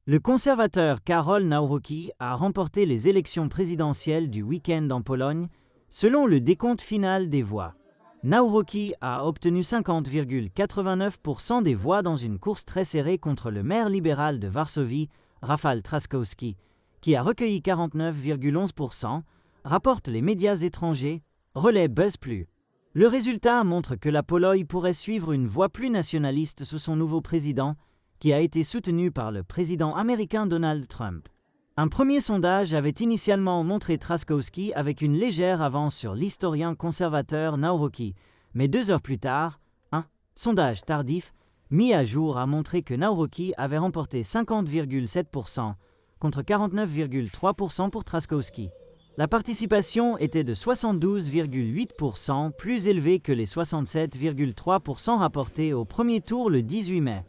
Le conservateur Karol Nawrocki a remporté les élections présidentielles du week-end en Pologne, selon le décompte final des voix. Nawrocki a obtenu 50,89% des voix dans une course très serrée contre le maire libéral de Varsovie, Rafał Trzaskowski, qui a recueilli 49,11%, rapportent les médias étrangers, relais BuzzPlus. Le résultat montre que la Pologne pourrait suivre une voie plus nationaliste sous son nouveau président, qui a été soutenu par le président américain Donald Trump. Un premier sondage avait initialement montré Trzaskowski avec une légère avance sur l'historien conservateur Nawrocki, mais 2 heures plus tard, un sondage tardif mis à jour a montré que Nawrocki avait remporté 50,7% contre 49,3% pour Trzaskowski. La participation était de 72,8%, plus élevée que les 67,3% rapportés au premier tour le 18 mai.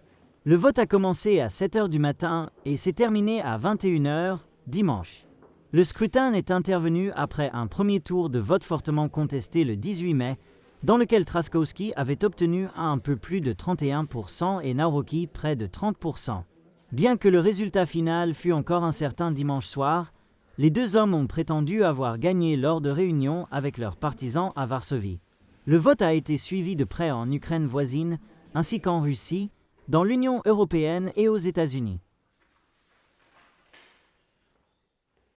Le vote a commencé à 7 h du matin et s'est terminé à 21 h dimanche. Le scrutin est intervenu après un premier tour de vote fortement contesté le 18 mai, dans lequel Trzaskowski avait obtenu un peu plus de 31% et Nawrocki près de 30%. Bien que le résultat final fût encore incertain dimanche soir, les deux hommes ont prétendu avoir gagné lors de réunions avec leurs partisans à Varsovie. Le vote a été suivi de près en Ukraine voisine, ainsi qu'en Russie, dans l'Union européenne et aux États-Unis.